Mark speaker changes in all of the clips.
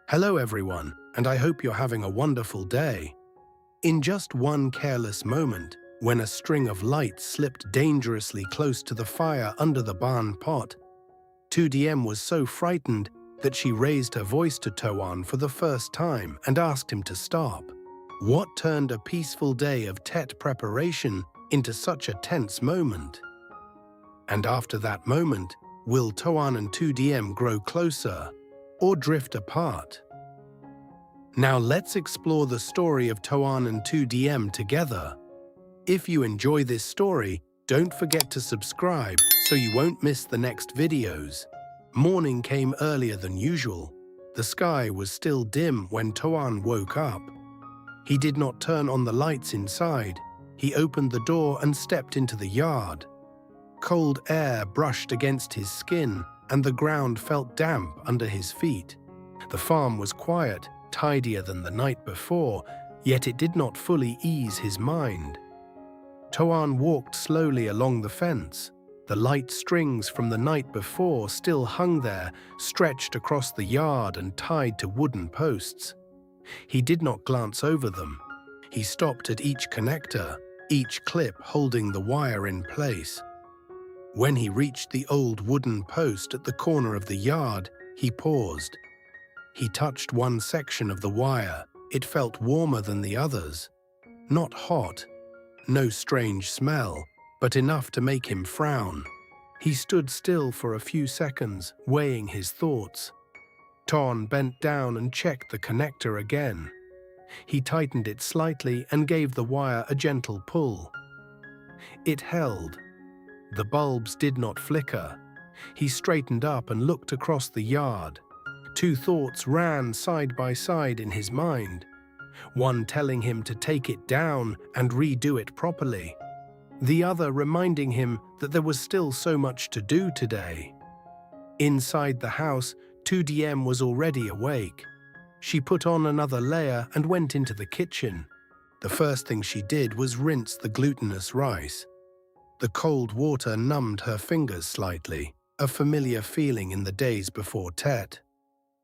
Speaker 1: Hello everyone, and I hope you're having a wonderful day. In just one careless moment, when a string of lights slipped dangerously close to the fire under the barn pot, Tu Diem was so frightened that she raised her voice to Toan for the first time and asked him to stop. What turned a peaceful day of TET preparation into such a tense moment? And after that moment, will Toan and Tu Diem grow closer or drift apart? Now let's explore the story of Toan and Tu Diem together. If you enjoy this story, don't forget to subscribe so you won't miss the next videos. Morning came earlier than usual. The sky was still dim when Toan woke up. He did not turn on the lights inside. He opened the door and stepped into the yard. Cold air brushed against his skin, and the ground felt damp under his feet. The farm was quiet, tidier than the night before, yet it did not fully ease his mind. Toan walked slowly along the fence. The light strings from the night before still hung there, stretched across the yard and tied to wooden posts. He did not glance over them. He stopped at each connector, each clip holding the wire in place. When he reached the old wooden post at the corner of the yard, he paused. He touched one section of the wire. It felt warmer than the others. Not hot, no strange smell, but enough to make him frown. He stood still for a few seconds, weighing his thoughts. Toan bent down and checked the connector again. He tightened it slightly and gave the wire a gentle pull. It held. The bulbs did not flicker. He straightened up and looked across the yard. Two thoughts ran side by side in his mind, one telling him to take it down and redo it properly, the other reminding him that there was still so much to do today. Inside the house, Tu Diem was already awake. She put on another layer and went into the kitchen. The first thing she did was rinse the glutinous rice. The cold water numbed her fingers slightly, a familiar feeling in the days before TET.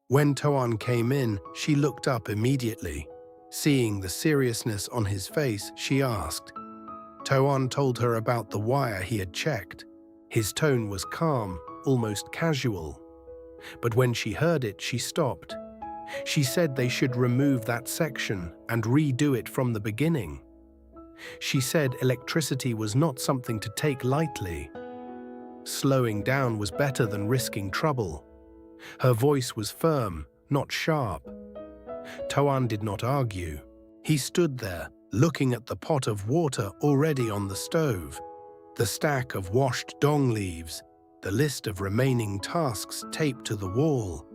Speaker 1: When Toan came in, she looked up immediately. Seeing the seriousness on his face, she asked. Toan told her about the wire he had checked. His tone was calm, almost casual. But when she heard it, she stopped. She said they should remove that section and redo it from the beginning. She said electricity was not something to take lightly. Slowing down was better than risking trouble. Her voice was firm, not sharp. Toan did not argue. He stood there, looking at the pot of water already on the stove, the stack of washed dong leaves, the list of remaining tasks taped to the wall.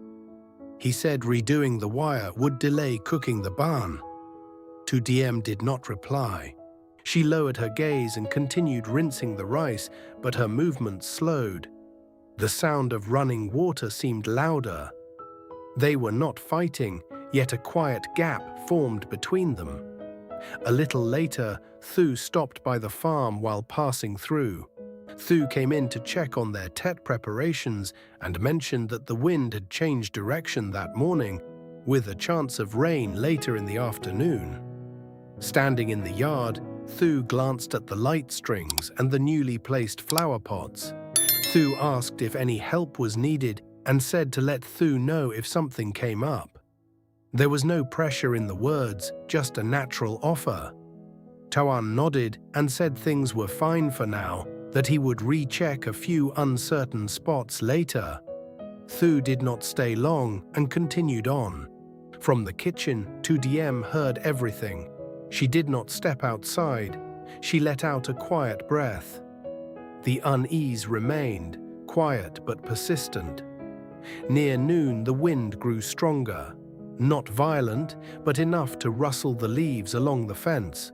Speaker 1: He said redoing the wire would delay cooking the barn. Tu Diem did not reply. She lowered her gaze and continued rinsing the rice, but her movements slowed. The sound of running water seemed louder. They were not fighting, yet a quiet gap formed between them. A little later, Thu stopped by the farm while passing through. Thu came in to check on their TET preparations and mentioned that the wind had changed direction that morning, with a chance of rain later in the afternoon. Standing in the yard, Thu glanced at the light strings and the newly placed flower pots. Thu asked if any help was needed and said to let Thu know if something came up. There was no pressure in the words, just a natural offer. Toan nodded and said things were fine for now, that he would recheck a few uncertain spots later. Thu did not stay long and continued on. From the kitchen, Tu Diem heard everything. She did not step outside. She let out a quiet breath. The unease remained, quiet but persistent. Near noon, the wind grew stronger. Not violent, but enough to rustle the leaves along the fence.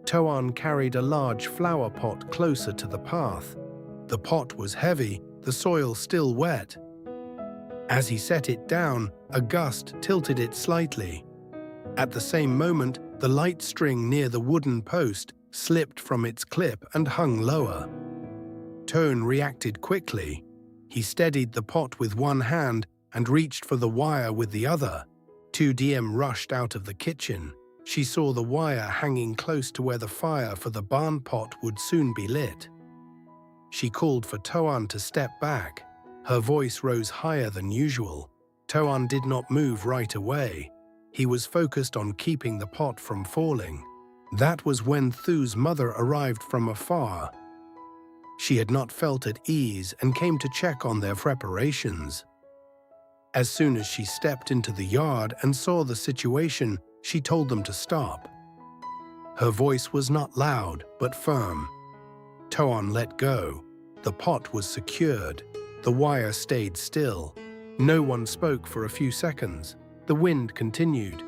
Speaker 1: Toan carried a large flower pot closer to the path. The pot was heavy, the soil still wet. As he set it down, a gust tilted it slightly. At the same moment, the light string near the wooden post slipped from its clip and hung lower. Toan reacted quickly. He steadied the pot with one hand and reached for the wire with the other. Tu Diem rushed out of the kitchen. She saw the wire hanging close to where the fire for the barn pot would soon be lit. She called for Toan to step back. Her voice rose higher than usual. Toan did not move right away. He was focused on keeping the pot from falling. That was when Thu's mother arrived from afar. She had not felt at ease and came to check on their preparations. As soon as she stepped into the yard and saw the situation, she told them to stop. Her voice was not loud, but firm. Toan let go. The pot was secured. The wire stayed still. No one spoke for a few seconds. The wind continued.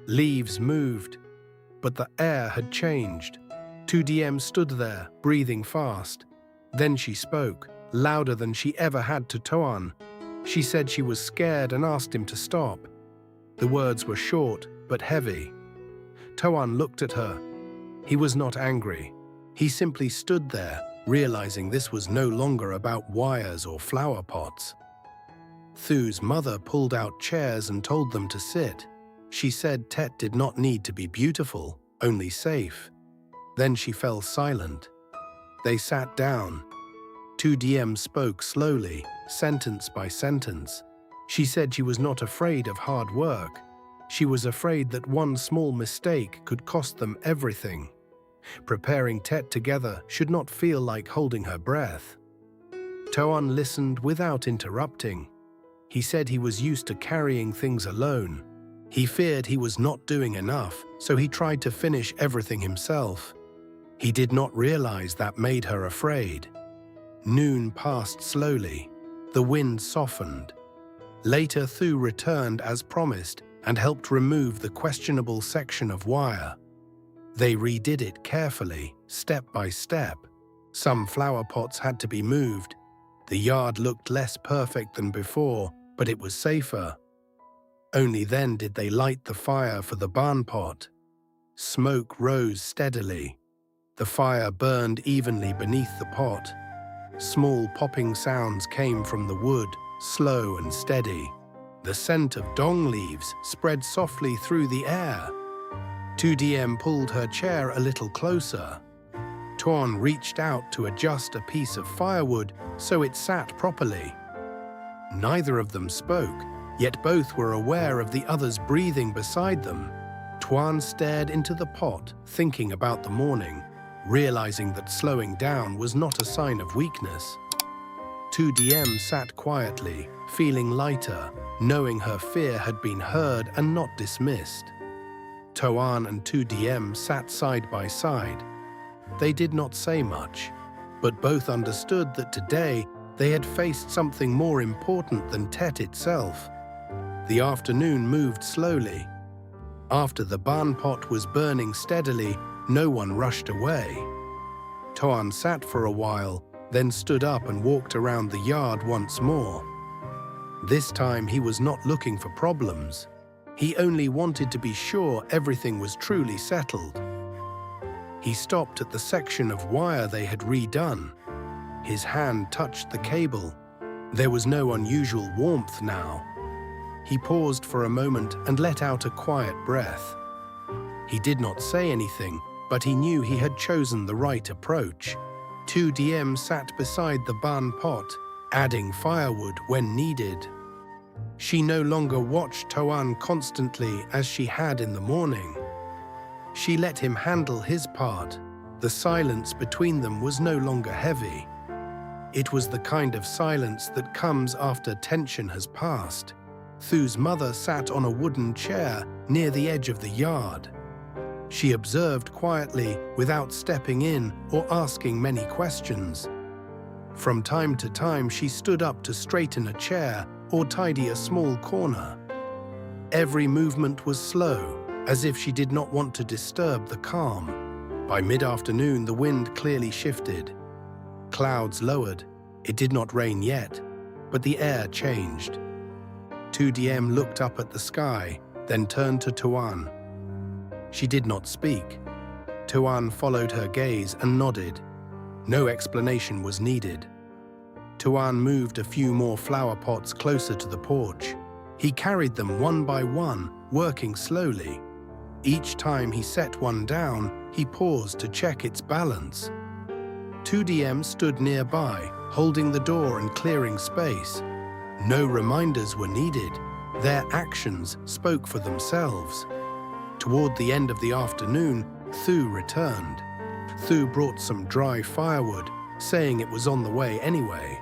Speaker 1: Leaves moved, but the air had changed. Tu Diem stood there, breathing fast. Then she spoke, louder than she ever had to Toan. She said she was scared and asked him to stop. The words were short, but heavy. Toan looked at her. He was not angry. He simply stood there, realizing this was no longer about wires or flower pots. Thu's mother pulled out chairs and told them to sit. She said TET did not need to be beautiful, only safe. Then she fell silent. They sat down. Tu Diem spoke slowly, sentence by sentence. She said she was not afraid of hard work. She was afraid that one small mistake could cost them everything. Preparing TET together should not feel like holding her breath. Toan listened without interrupting. He said he was used to carrying things alone. He feared he was not doing enough, so he tried to finish everything himself. He did not realize that made her afraid. Noon passed slowly. The wind softened. Later, Thu returned as promised and helped remove the questionable section of wire. They redid it carefully, step by step. Some flower pots had to be moved. The yard looked less perfect than before, but it was safer. Only then did they light the fire for the barn pot. Smoke rose steadily. The fire burned evenly beneath the pot. Small popping sounds came from the wood, slow and steady. The scent of dong leaves spread softly through the air. Tu Diem pulled her chair a little closer. Toan reached out to adjust a piece of firewood so it sat properly. Neither of them spoke, yet both were aware of the other's breathing beside them. Toan stared into the pot, thinking about the morning, realizing that slowing down was not a sign of weakness. Tu Diem sat quietly, feeling lighter, knowing her fear had been heard and not dismissed. Toan and Tu Diem sat side by side. They did not say much, but both understood that today they had faced something more important than TET itself. The afternoon moved slowly. After the barn pot was burning steadily, no one rushed away. Toan sat for a while, then stood up and walked around the yard once more. This time he was not looking for problems. He only wanted to be sure everything was truly settled. He stopped at the section of wire they had redone. His hand touched the cable. There was no unusual warmth now. He paused for a moment and let out a quiet breath. He did not say anything, but he knew he had chosen the right approach. Tu Diem sat beside the barn pot, adding firewood when needed. She no longer watched Toan constantly as she had in the morning. She let him handle his part. The silence between them was no longer heavy. It was the kind of silence that comes after tension has passed. Thu's mother sat on a wooden chair near the edge of the yard. She observed quietly without stepping in or asking many questions. From time to time, she stood up to straighten a chair or tidy a small corner. Every movement was slow, as if she did not want to disturb the calm. By mid-afternoon, the wind clearly shifted. Clouds lowered. It did not rain yet, but the air changed. Tu Diem looked up at the sky, then turned to Toan. She did not speak. Toan followed her gaze and nodded. No explanation was needed. Toan moved a few more flower pots closer to the porch. He carried them one by one, working slowly. Each time he set one down, he paused to check its balance. Tu Diem stood nearby, holding the door and clearing space. No reminders were needed. Their actions spoke for themselves. Toward the end of the afternoon, Thu returned. Thu brought some dry firewood, saying it was on the way anyway.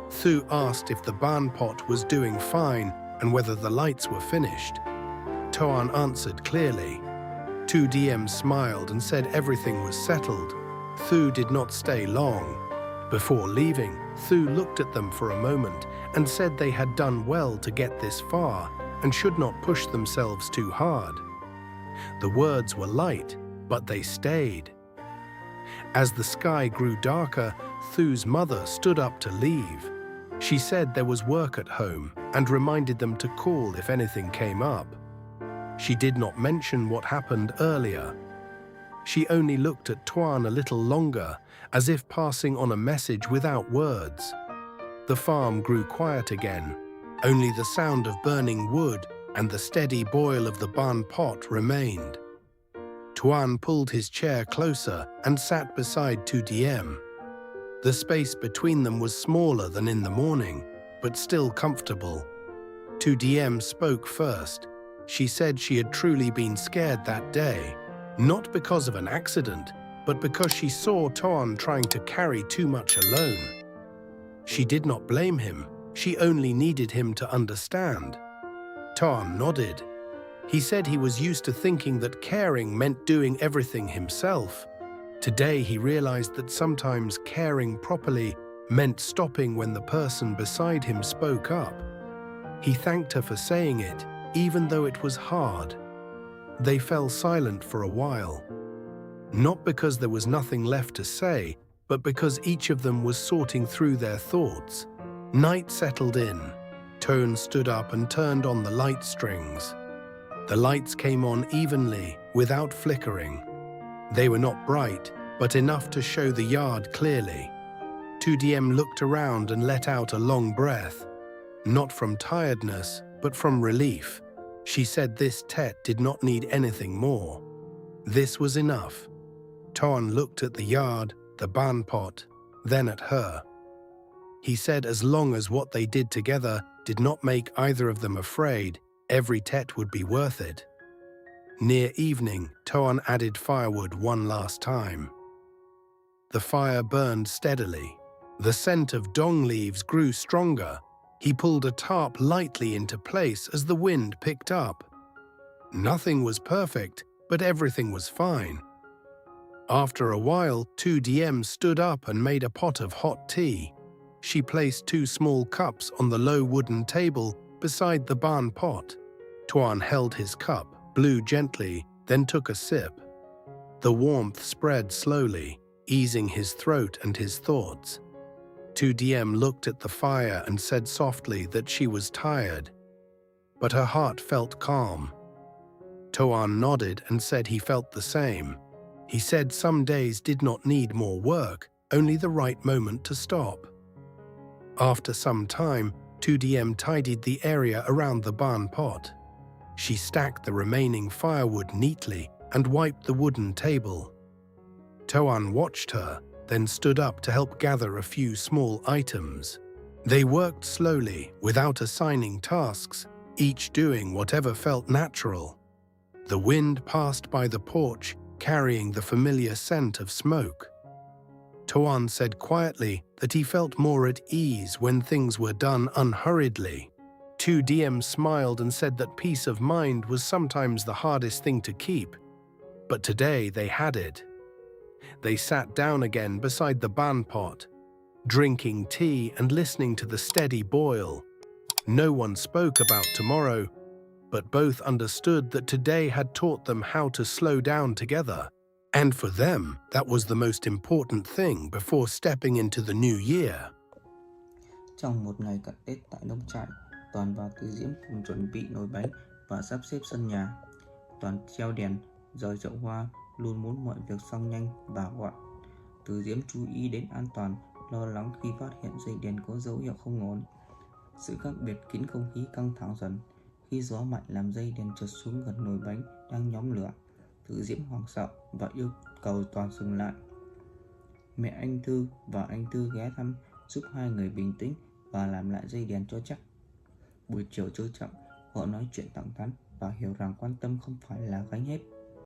Speaker 1: Thu asked if the barn pot was doing fine and whether the lights were finished. Toan answered clearly. Tu Diem smiled and said everything was settled. Thu did not stay long. Before leaving, Thu looked at them for a moment and said they had done well to get this far and should not push themselves too hard. The words were light, but they stayed. As the sky grew darker, Thu's mother stood up to leave. She said there was work at home and reminded them to call if anything came up. She did not mention what happened earlier. She only looked at Toan a little longer, as if passing on a message without words. The farm grew quiet again. Only the sound of burning wood and the steady boil of the barn pot remained. Toan pulled his chair closer and sat beside Tu Diem. The space between them was smaller than in the morning, but still comfortable. Tu Diem spoke first. She said she had truly been scared that day, not because of an accident, but because she saw Toan trying to carry too much alone. She did not blame him. She only needed him to understand. Toan nodded. He said he was used to thinking that caring meant doing everything himself. Today he realized that sometimes caring properly meant stopping when the person beside him spoke up. He thanked her for saying it, even though it was hard. They fell silent for a while. Not because there was nothing left to say, but because each of them was sorting through their thoughts. Night settled in. Toan stood up and turned on the light strings. The lights came on evenly, without flickering. They were not bright, but enough to show the yard clearly. Tu Diem looked around and let out a long breath. Not from tiredness, but from relief. She said this TET did not need anything more. This was enough. Toan looked at the yard, the barn pot, then at her. He said as long as what they did together did not make either of them afraid, every TET would be worth it. Near evening, Toan added firewood one last time. The fire burned steadily. The scent of dong leaves grew stronger. He pulled a tarp lightly into place as the wind picked up. Nothing was perfect, but everything was fine. After a while, Tu Diem stood up and made a pot of hot tea. She placed 2 small cups on the low wooden table beside the barn pot. Toan held his cup, blew gently, then took a sip. The warmth spread slowly, easing his throat and his thoughts. Tu Diem looked at the fire and said softly that she was tired, but her heart felt calm. Toan nodded and said he felt the same. He said some days did not need more work, only the right moment to stop. After some time, Tu Diem tidied the area around the barn pot. She stacked the remaining firewood neatly and wiped the wooden table. Toan watched her, then stood up to help gather a few small items. They worked slowly, without assigning tasks, each doing whatever felt natural. The wind passed by the porch, carrying the familiar scent of smoke. Toan said quietly that he felt more at ease when things were done unhurriedly. Tu Diem smiled and said that peace of mind was sometimes the hardest thing to keep, but today they had it. They sat down again beside the barn pot, drinking tea and listening to the steady boil. No one spoke about tomorrow, but both understood that today had taught them how to slow down together. And for them, that was the most important thing before stepping into the new year.
Speaker 2: Trong một ngày cận Tết tại nông trại, Toàn và Từ Diễm cùng chuẩn bị nồi bánh và sắp xếp sân nhà. Toàn treo đèn, rời chậu hoa, luôn muốn mọi việc xong nhanh và gọn. Từ Diễm chú ý đến an toàn lo lắng khi phát hiện dây đèn có dấu hiệu không ổn. Sự khác biệt khiến không khí căng thẳng dần. Khi gió mạnh làm dây đèn trượt xuống gần nồi bánh đang nhóm lửa, Từ Diễm hoảng sợ và yêu cầu Toàn dừng lại. Mẹ anh Thư và anh Tư ghé thăm giúp hai người bình tĩnh và làm lại dây đèn cho chắc. Buổi chiều trôi chậm, họ nói chuyện thẳng thắn và hiểu rằng quan tâm không phải là gánh hết.